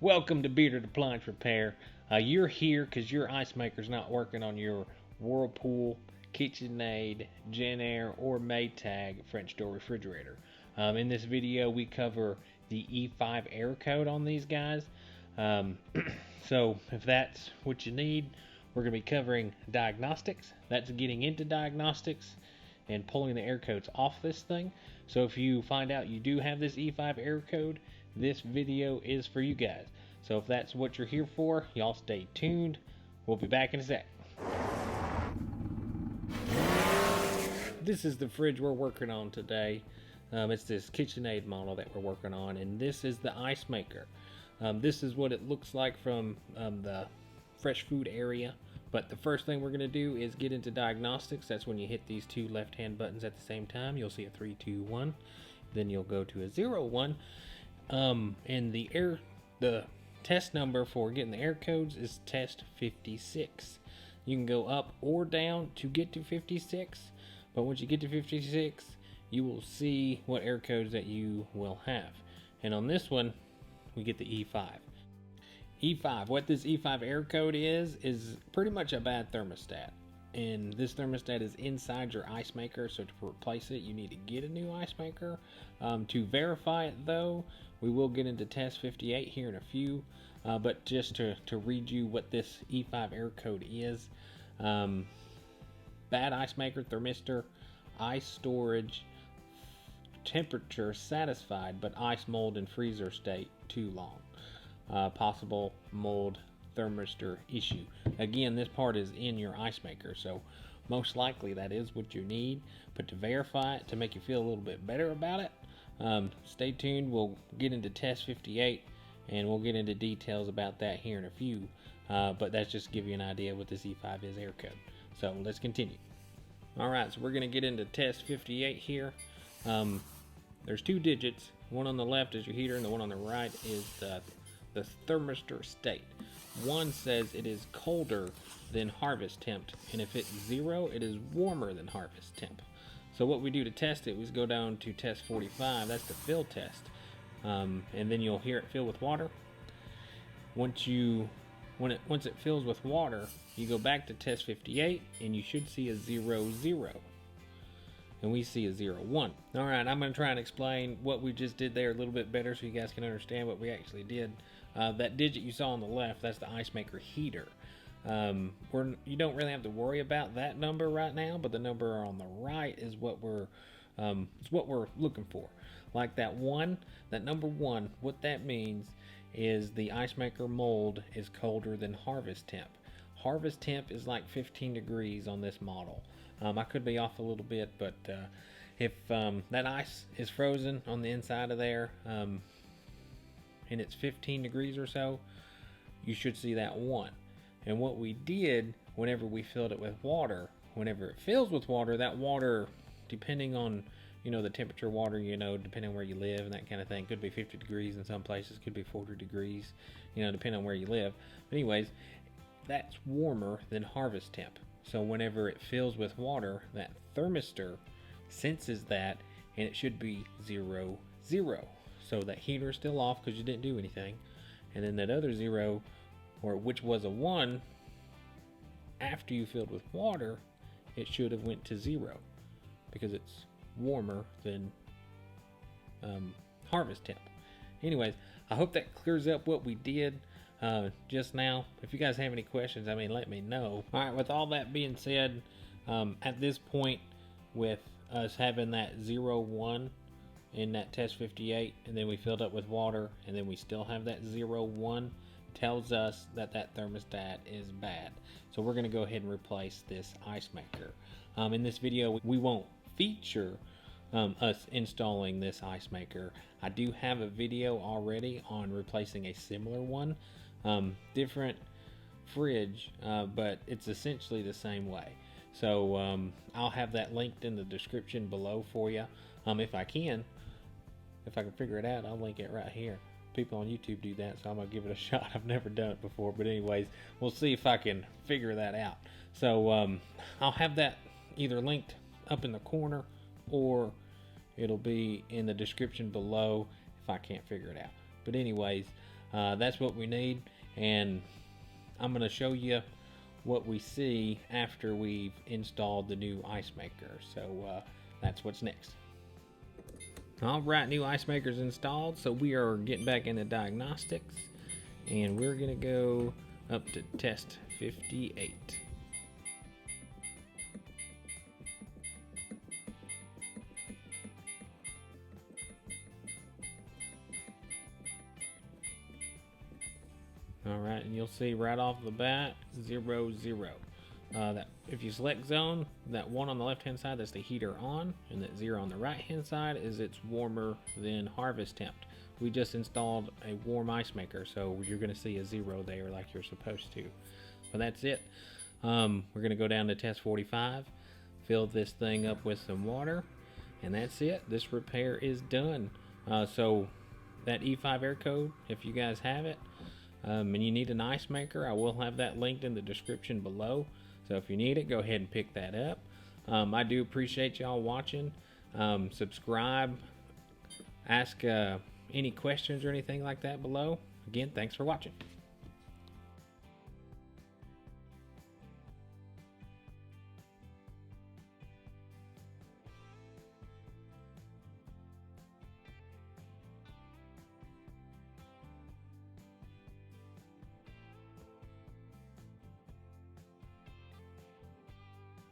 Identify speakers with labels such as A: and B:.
A: Welcome to Bearded Appliance Repair. You're here because your ice maker's not working on your Whirlpool, KitchenAid, jenn-air, or Maytag French door refrigerator. In this video, we cover the E5 error code on these guys. So if that's what you need, we're going to be covering diagnostics. That's getting into diagnostics and pulling the error codes off this thing. So if you find out you do have this E5 error code, this video is for you guys. So if that's what you're here for, y'all stay tuned. We'll be back in a sec. This is the fridge we're working on today. It's this KitchenAid model that we're working on, and this is the ice maker. This is what it looks like from the fresh food area. But the first thing we're going to do is get into diagnostics. That's when you hit these two left-hand buttons at the same time. You'll see a 3, 2, 1. Then you'll go to a 0, 1. And the test number for getting the error codes is test 56. You can go up or down to get to 56. But once you get to 56, you will see what error codes that you will have. And on this one, we get the E5. E5, what this E5 error code is pretty much a bad thermostat. And this thermostat is inside your ice maker, so to replace it, you need to get a new ice maker. To verify it though, we will get into test 58 here in a few, but just to read you what this E5 error code is. Bad ice maker, thermistor, ice storage, temperature satisfied, but ice mold in freezer state too long. Possible mold thermistor issue. Again, this part is in your ice maker, so most likely that is what you need. But to verify it, to make you feel a little bit better about it, stay tuned. We'll get into test 58 and we'll get into details about that here in a few, but that's just to give you an idea what this E5 is error code. So let's continue. Alright, so we're going to get into test 58 here. There's two digits. One on the left is your heater and the one on the right is the thermistor state. One says it is colder than harvest temp, and if it's 0, it is warmer than harvest temp. So what we do to test it is go down to test 45. That's the fill test, and then you'll hear it fill with water. Once it fills with water, you go back to test 58 and you should see a 0, 0. And we see a 0, 1. Alright, I'm going to try and explain what we just did there a little bit better so you guys can understand what we actually did. That digit you saw on the left, that's the ice maker heater. You don't really have to worry about that number right now, but the number on the right is what we're looking for. Like that number 1, what that means is the ice maker mold is colder than harvest temp. Harvest temp is like 15 degrees on this model. I could be off a little bit, but if that ice is frozen on the inside of there and it's 15 degrees or so, you should see that 1. And what we did whenever we filled it with water, whenever it fills with water, that water, depending on the temperature of water, depending on where you live and that kind of thing, could be 50 degrees in some places, could be 40 degrees, depending on where you live. But anyways, that's warmer than harvest temp. So whenever it fills with water, that thermistor senses that, and it should be 0, 0. So that heater is still off because you didn't do anything. And then that other 0, or which was a 1, after you filled with water, it should have went to 0 because it's warmer than harvest temp. Anyways, I hope that clears up what we did just now. If you guys have any questions, let me know. Alright, with all that being said, at this point, with us having that 0, 1 in that test 58, and then we filled up with water, and then we still have that 0, 1, tells us that that thermostat is bad. So we're going to go ahead and replace this ice maker. In this video, we won't feature us installing this ice maker. I do have a video already on replacing a similar one. Different fridge, but it's essentially the same way. So I'll have that linked in the description below for you. If I can figure it out, I'll link it right here. People on YouTube do that, so I'm gonna give it a shot. I've never done it before, but anyways, we'll see if I can figure that out. So I'll have that either linked up in the corner, or it'll be in the description below if I can't figure it out. But anyways, That's what we need, and I'm going to show you what we see after we've installed the new ice maker. So that's what's next. Alright, new ice maker's installed, so we are getting back into diagnostics, and we're going to go up to test 58. Alright, and you'll see right off the bat 0, 0. That if you select zone, that 1 on the left hand side, that's the heater on, and that 0 on the right hand side is it's warmer than harvest temp. We just installed a warm ice maker, so you're going to see a 0 there like you're supposed to. But that's it. We're going to go down to test 45, fill this thing up with some water, and that's it. This repair is done. So that E5 air code, if you guys have it, and you need an ice maker, I will have that linked in the description below. So if you need it, go ahead and pick that up. I do appreciate y'all watching. Subscribe, ask any questions or anything like that below. Again, thanks for watching.